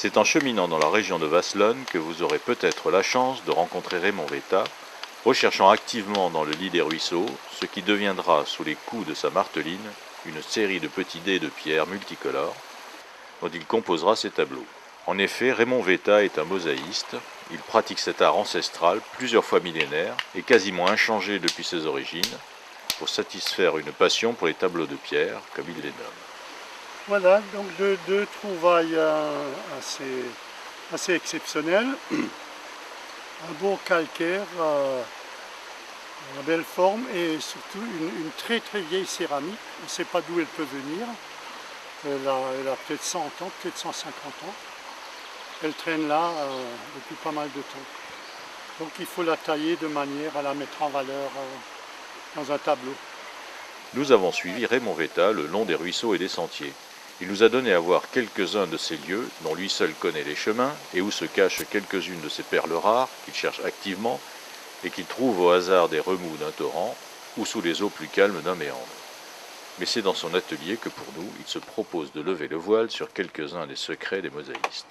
C'est en cheminant dans la région de Vasselonne que vous aurez peut-être la chance de rencontrer Raymond Veta, recherchant activement dans le lit des ruisseaux ce qui deviendra, sous les coups de sa marteline, une série de petits dés de pierre multicolores dont il composera ses tableaux. En effet, Raymond Veta est un mosaïste. Il pratique cet art ancestral, plusieurs fois millénaire et quasiment inchangé depuis ses origines, pour satisfaire une passion pour les tableaux de pierre, comme il les nomme. Voilà, donc deux trouvailles assez exceptionnelles. Un beau calcaire, une belle forme et surtout une très très vieille céramique. On ne sait pas d'où elle peut venir. Elle a peut-être 100 ans, peut-être 150 ans. Elle traîne là depuis pas mal de temps. Donc il faut la tailler de manière à la mettre en valeur dans un tableau. Nous avons suivi Raymond Veta le long des ruisseaux et des sentiers. Il nous a donné à voir quelques-uns de ces lieux dont lui seul connaît les chemins et où se cachent quelques-unes de ces perles rares qu'il cherche activement et qu'il trouve au hasard des remous d'un torrent ou sous les eaux plus calmes d'un méandre. Mais c'est dans son atelier que pour nous, il se propose de lever le voile sur quelques-uns des secrets des mosaïstes.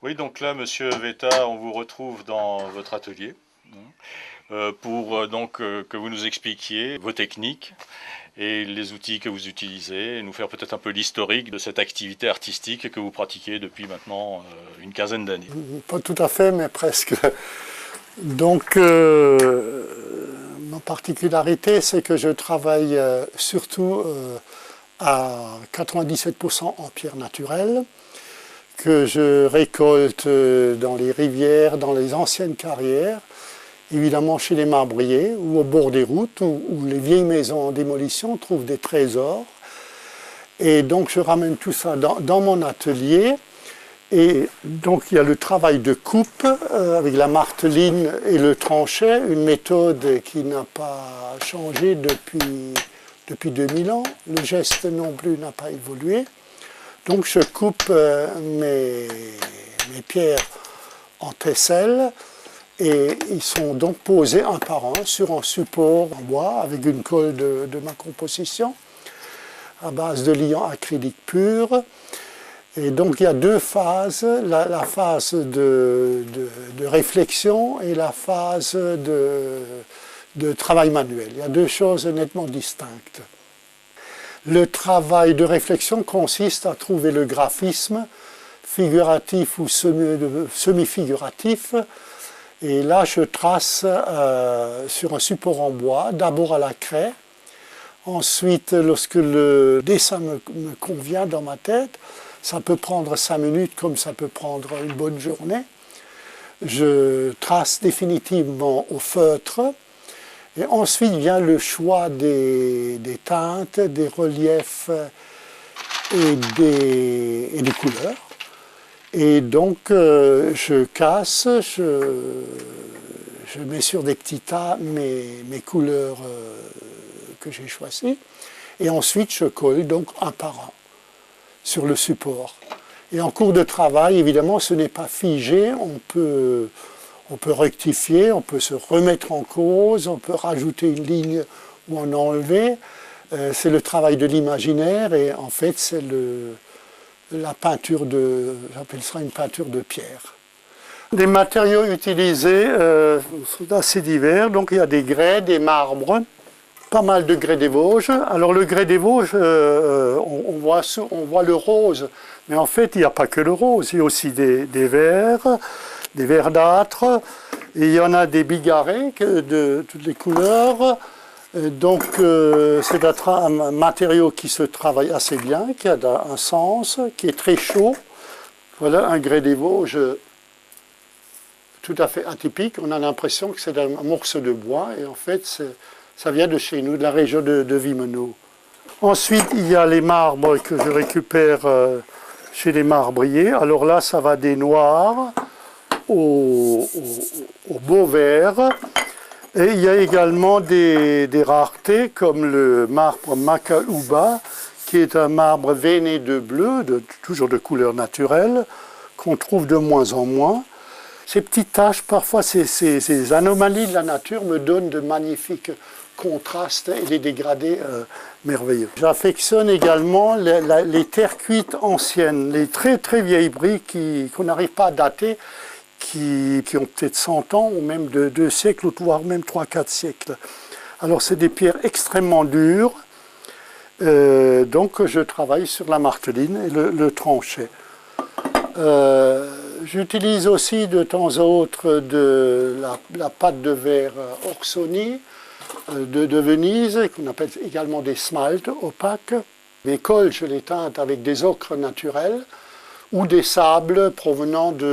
Oui, donc là, Monsieur Veta, on vous retrouve dans votre atelier pour que vous nous expliquiez vos techniques et les outils que vous utilisez, et nous faire peut-être un peu l'historique de cette activité artistique que vous pratiquez depuis maintenant une quinzaine d'années. Pas tout à fait, mais presque. Donc, ma particularité, c'est que je travaille surtout à 97% en pierre naturelle, que je récolte dans les rivières, dans les anciennes carrières, évidemment chez les marbriers ou au bord des routes où les vieilles maisons en démolition trouvent des trésors. Et donc je ramène tout ça dans mon atelier. Et donc il y a le travail de coupe avec la marteline et le tranchet, une méthode qui n'a pas changé depuis 2000 ans. Le geste non plus n'a pas évolué. Donc je coupe mes pierres en tesselles. Et ils sont donc posés un par un sur un support en bois avec une colle de ma composition à base de liant acrylique pur. Et donc il y a deux phases, la phase de réflexion et la phase de travail manuel. Il y a deux choses nettement distinctes. Le travail de réflexion consiste à trouver le graphisme figuratif ou semi-figuratif. Et là, je trace sur un support en bois, d'abord à la craie. Ensuite, lorsque le dessin me convient dans ma tête, ça peut prendre 5 minutes comme ça peut prendre une bonne journée. Je trace définitivement au feutre. Et ensuite vient le choix des teintes, des reliefs et des couleurs. Et donc, je casse, je mets sur des petits tas mes couleurs que j'ai choisies. Et ensuite, je colle donc un par un sur le support. Et en cours de travail, évidemment, ce n'est pas figé. On peut rectifier, on peut se remettre en cause, on peut rajouter une ligne ou en enlever. C'est le travail de l'imaginaire et en fait, c'est la peinture j'appelle ça une peinture de pierre. Les matériaux utilisés sont assez divers, donc il y a des grès, des marbres, pas mal de grès des Vosges. Alors le grès des Vosges, on voit le rose, mais en fait il n'y a pas que le rose, il y a aussi des verts verdâtres, et il y en a des bigarrés de toutes les couleurs. Donc c'est un matériau qui se travaille assez bien, qui a un sens, qui est très chaud. Voilà un grès des Vosges tout à fait atypique. On a l'impression que c'est un morceau de bois et en fait ça vient de chez nous, de la région de Vimeno. Ensuite il y a les marbres que je récupère chez les marbriers. Alors là ça va des noirs au beau vert. Et il y a également des raretés comme le marbre Macahuba, qui est un marbre veiné de bleu, toujours de couleur naturelle, qu'on trouve de moins en moins. Ces petites taches, parfois ces anomalies de la nature me donnent de magnifiques contrastes et les dégradés merveilleux. J'affectionne également les terres cuites anciennes, les très très vieilles briques qu'on n'arrive pas à dater, qui ont peut-être 100 ans, ou même 2 siècles, voire même 3-4 siècles. Alors c'est des pierres extrêmement dures, donc je travaille sur la marteline et le tranchet. J'utilise aussi de temps à autre de la pâte de verre Orsoni de Venise, qu'on appelle également des smaltes opaques. Les cols, je les teinte avec des ocres naturels ou des sables provenant du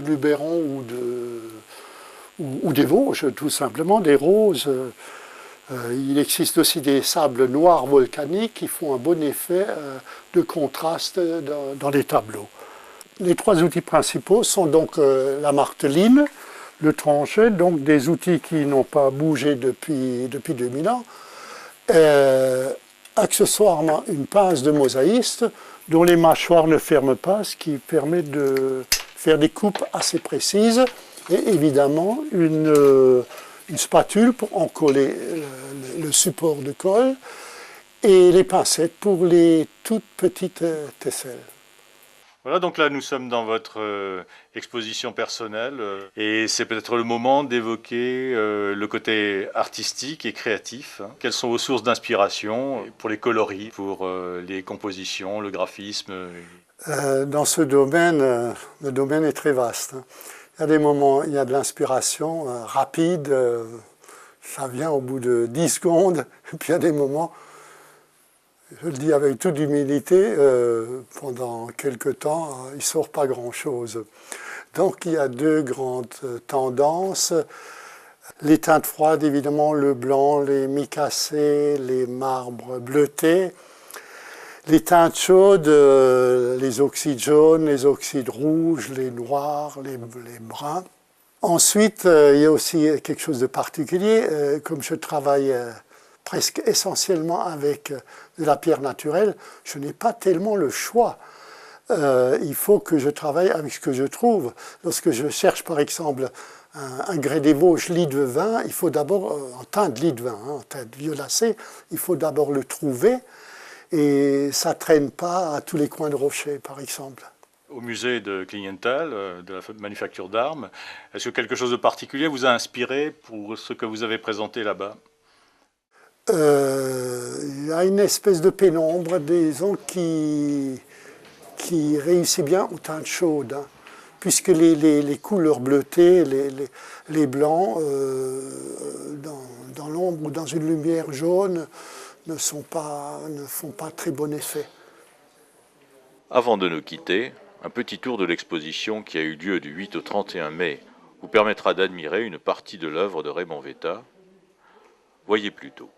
Luberon ou des Vosges, tout simplement, des roses. Il existe aussi des sables noirs volcaniques qui font un bon effet de contraste dans les tableaux. Les 3 outils principaux sont donc la marteline, le tranchet, donc des outils qui n'ont pas bougé depuis 2000 ans, accessoirement une pince de mosaïste dont les mâchoires ne ferment pas, ce qui permet de faire des coupes assez précises, et évidemment une spatule pour encoller le support de colle, et les pincettes pour les toutes petites tesselles. Voilà, donc là nous sommes dans votre exposition personnelle et c'est peut-être le moment d'évoquer le côté artistique et créatif. Quelles sont vos sources d'inspiration pour les coloris, pour les compositions, le graphisme? Dans ce domaine, le domaine est très vaste. Il y a des moments, il y a de l'inspiration rapide, ça vient au bout de 10 secondes, et puis il y a des moments, je le dis avec toute humilité, pendant quelque temps, il ne sort pas grand-chose. Donc il y a 2 grandes tendances. Les teintes froides, évidemment, le blanc, les micacés, les marbres bleutés. Les teintes chaudes, les oxydes jaunes, les oxydes rouges, les noirs, les bruns. Ensuite, il y a aussi quelque chose de particulier, comme je travaille presque essentiellement avec de la pierre naturelle, je n'ai pas tellement le choix. Il faut que je travaille avec ce que je trouve. Lorsque je cherche par exemple un grès des Vosges lit de vin, il faut d'abord, en teinte lit de vin, en teinte violacée, il faut d'abord le trouver et ça ne traîne pas à tous les coins de rocher par exemple. Au musée de Klingenthal, de la manufacture d'armes, est-ce que quelque chose de particulier vous a inspiré pour ce que vous avez présenté là-bas? Il y a une espèce de pénombre, disons, qui réussit bien aux teintes chaudes, hein, puisque les couleurs bleutées, les blancs, dans l'ombre ou dans une lumière jaune, ne font pas très bon effet. Avant de nous quitter, un petit tour de l'exposition qui a eu lieu du 8 au 31 mai vous permettra d'admirer une partie de l'œuvre de Raymond Vetta. Voyez plutôt.